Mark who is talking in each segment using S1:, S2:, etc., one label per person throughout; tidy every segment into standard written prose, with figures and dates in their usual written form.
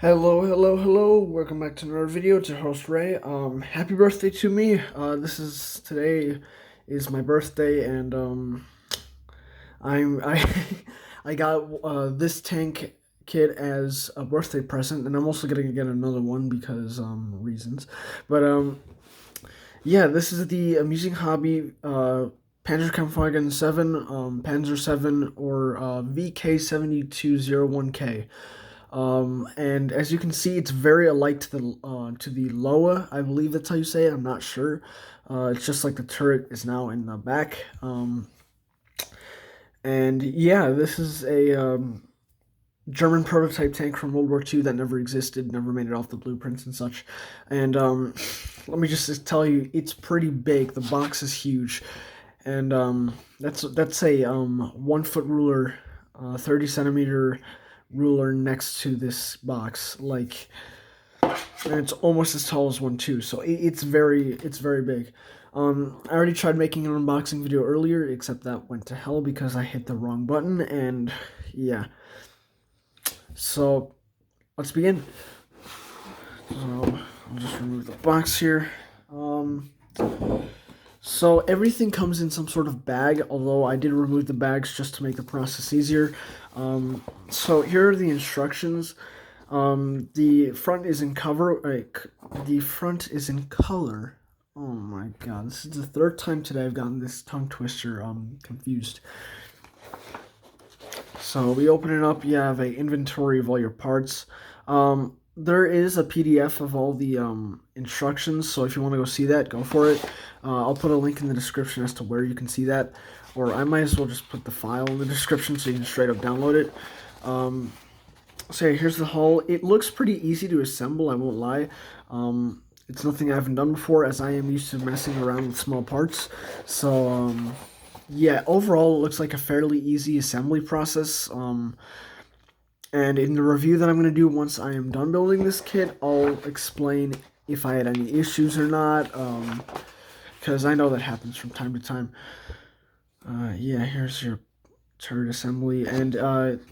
S1: Hello. Welcome back to another video. It's your host Ray. Happy birthday to me. Today is my birthday, and I I got this tank kit as a birthday present, and I'm also gonna get another one because reasons. But yeah, this is the Amusing Hobby Panzerkampfwagen 7, Panzer 7, or VK7201K. And as you can see, it's very alike to the Loa. I believe that's how you say it. I'm not sure. It's just like the turret is now in the back. And yeah, this is a German prototype tank from World War II that never existed, never made it off the blueprints and such. And let me just tell you, it's pretty big. The box is huge, and that's a 1 foot ruler, 30 centimeter ruler next to this box, like, and it's almost as tall as one too. So it's very big. I already tried making an unboxing video earlier, except that went to hell because I hit the wrong button, and yeah. So let's begin. So I'll just remove the box here. So everything comes in some sort of bag, although I did remove the bags just to make the process easier. So here are the instructions. The front is in the front is in color. Oh my god, this is the third time today I've gotten this tongue twister confused. So we open it up, you have an inventory of all your parts. There is a PDF of all the instructions, so if you want to go see that, go for it. I'll put a link in the description as to where you can see that, or I might as well just put the file in the description so you can straight up download it. So yeah, here's the hull. It looks pretty easy to assemble, I won't lie. It's nothing I haven't done before, as I am used to messing around with small parts. So yeah, overall it looks like a fairly easy assembly process. And in the review that I'm going to do once I am done building this kit, I'll explain if I had any issues or not, because I know that happens from time to time. Yeah, here's your turret assembly, and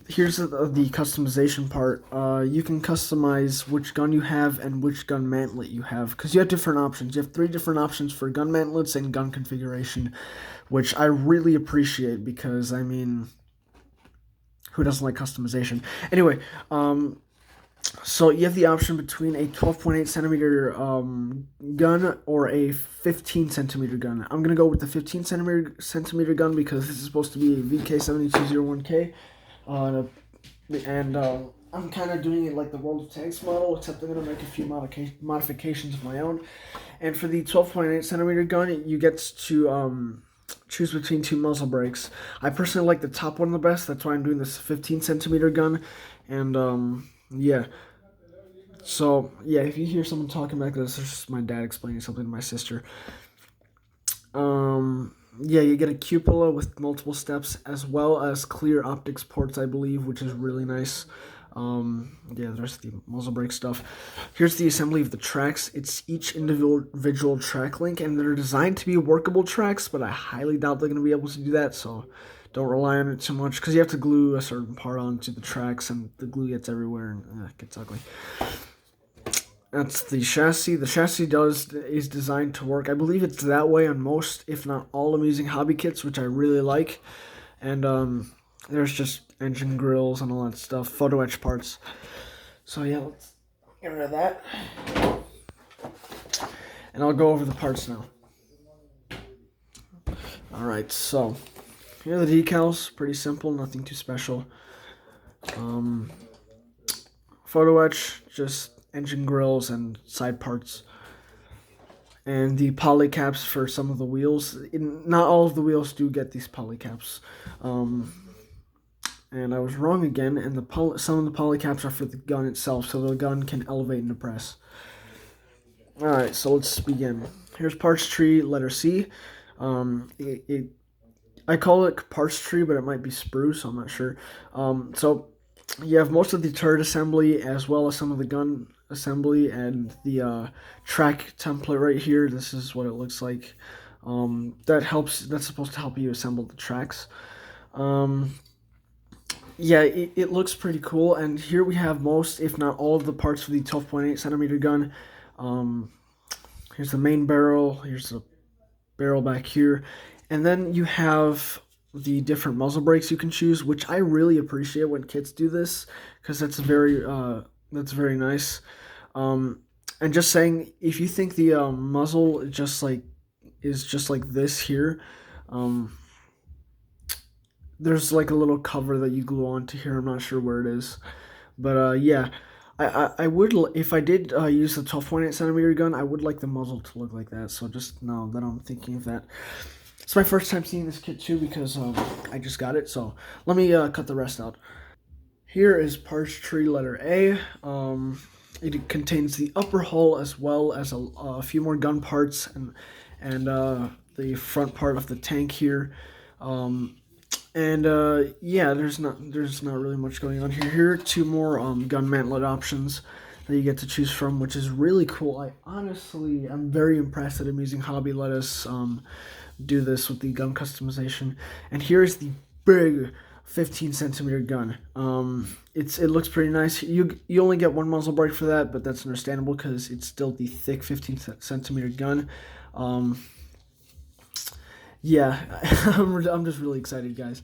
S1: here's the customization part. You can customize which gun you have and which gun mantlet you have, because you have different options. You have 3 different options for gun mantlets and gun configuration, which I really appreciate because, I mean, who doesn't like customization? Anyway, so you have the option between a 12.8 centimeter gun or a 15 centimeter gun. I'm gonna go with the 15 centimeter gun because this is supposed to be a VK7201K, and I'm kind of doing it like the World of Tanks model, except I'm gonna make a few modifications of my own. And for the 12.8 centimeter gun, you get to choose between 2 muzzle brakes. I personally like the top one the best. That's why I'm doing this 15 centimeter gun. And yeah. So yeah, if you hear someone talking back this, it's just my dad explaining something to my sister. Yeah, you get a cupola with multiple steps as well as clear optics ports, I believe, which is really nice. Yeah, the rest of the muzzle brake stuff. Here's the assembly of the tracks. It's each individual track link, and they're designed to be workable tracks, but I highly doubt they're going to be able to do that, so don't rely on it too much, because you have to glue a certain part onto the tracks, and the glue gets everywhere, and it gets ugly. That's the chassis. The chassis is designed to work. I believe it's that way on most, if not all, Amusing Hobby kits, which I really like. And there's just engine grills and all that stuff, photo etch parts. So yeah, let's get rid of that. And I'll go over the parts now. Alright, so here are the decals. Pretty simple, nothing too special. Photo etch, just engine grills and side parts. And the poly caps for some of the wheels. Not all of the wheels do get these poly caps. And I was wrong again, and some of the poly caps are for the gun itself, so the gun can elevate and depress. Alright, so let's begin. Here's parts tree, letter C. I call it parts tree, but it might be spruce, I'm not sure. So you have most of the turret assembly as well as some of the gun assembly and the track template right here. This is what it looks like. That's supposed to help you assemble the tracks. Yeah, it looks pretty cool. And here we have most, if not all, of the parts for the 12.8 centimeter gun. Um, Here's the main barrel. Here's the barrel back here, and then you have the different muzzle brakes you can choose, which I really appreciate when kids do this because that's very nice. Um, and just saying, if you think the muzzle is just like this here, um, there's like a little cover that you glue onto here. I'm not sure where it is, but yeah. I would, if I did use the 12.8 centimeter gun, I would like the muzzle to look like that. So just now that I'm thinking of that, it's my first time seeing this kit too because I just got it. So let me cut the rest out. Here is parts tree letter A. It contains the upper hull as well as a few more gun parts and the front part of the tank here. And yeah, there's not really much going on here. Here are two more gun mantlet options that you get to choose from, which is really cool. I honestly am very impressed that Amusing Hobby let us do this with the gun customization. And here's the big 15 centimeter gun. It looks pretty nice. You only get one muzzle brake for that, but that's understandable because it's still the thick 15 centimeter gun. Yeah, I'm just really excited, guys.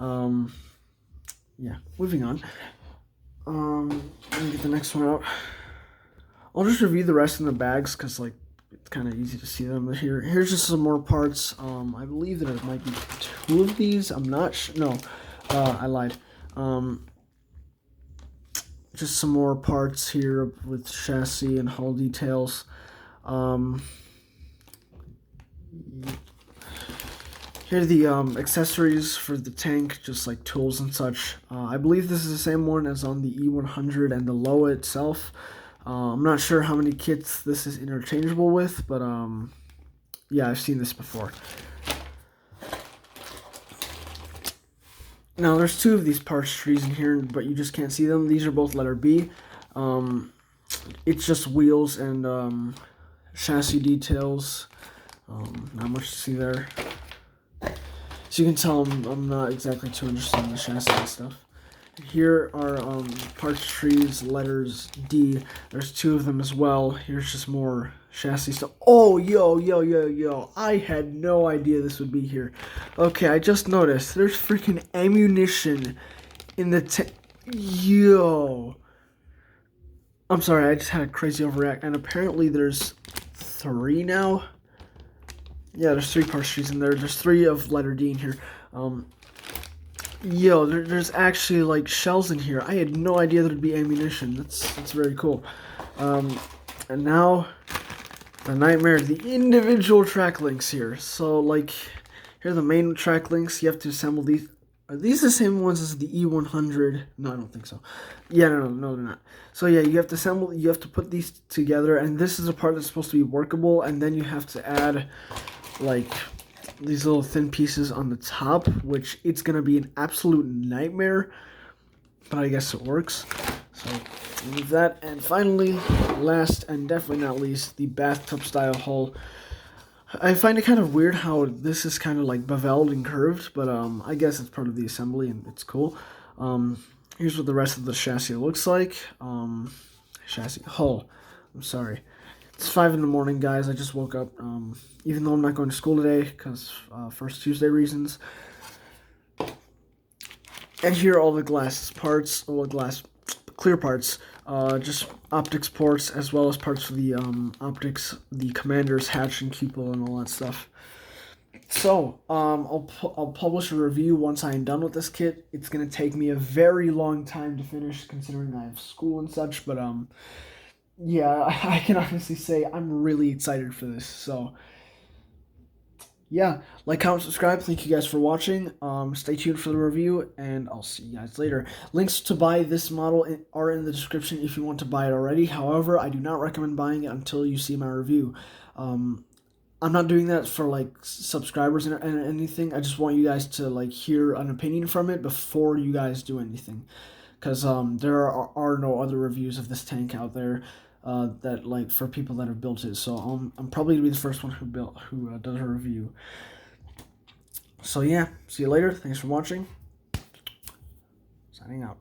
S1: Yeah, moving on. Let me get the next one out. I'll just review the rest in the bags because like it's kind of easy to see them here. Here's just some more parts. I believe that it might be two of these. I'm not sure. No, I lied. Just some more parts here with chassis and hull details. Here are the accessories for the tank, just like tools and such. I believe this is the same one as on the E100 and the Loa itself. I'm not sure how many kits this is interchangeable with, but yeah, I've seen this before. Now, there's two of these parts trees in here, but you just can't see them. These are both letter B. It's just wheels and chassis details. Not much to see there. So you can tell I'm not exactly too interested in the chassis and stuff. Here are parts trees, letters D. There's two of them as well. Here's just more chassis stuff. Oh, yo. I had no idea this would be here. Okay, I just noticed. There's freaking ammunition in the yo. I'm sorry, I just had a crazy overreact. And apparently there's three now. Yeah, there's three parts trees in there. There's three of letter D in here. Yo, there's actually like shells in here. I had no idea there'd be ammunition. That's very cool. And now the nightmare, the individual track links here. So like here are the main track links. You have to assemble these. Are these the same ones as the E100? No, I don't think so. Yeah, no, they're not. So yeah, you have to assemble. You have to put these together, and this is a part that's supposed to be workable, and then you have to add like these little thin pieces on the top, which it's gonna be an absolute nightmare, but I guess it works. So leave that. And finally, last and definitely not least, the bathtub style hull. I find it kind of weird how this is kind of like beveled and curved, but I guess it's part of the assembly and it's cool. Here's what the rest of the chassis looks like. Chassis hull. I'm sorry. It's 5 in the morning, guys. I just woke up. Even though I'm not going to school today because First Tuesday reasons. And here are all the glass parts, clear parts. Just optics ports as well as parts for the optics, the commander's hatch and cupola and all that stuff. So I'll publish a review once I am done with this kit. It's gonna take me a very long time to finish, considering I have school and such. But yeah, I can honestly say I'm really excited for this. So yeah, like, comment, subscribe. Thank you guys for watching. Stay tuned for the review, and I'll see you guys later. Links to buy this model are in the description if you want to buy it already. However, I do not recommend buying it until you see my review. I'm not doing that for like subscribers and anything. I just want you guys to like hear an opinion from it before you guys do anything, because there are no other reviews of this tank out there. That like for people that have built it, so I'm probably gonna be the first one who does a review. So yeah, see you later. Thanks for watching. signing out.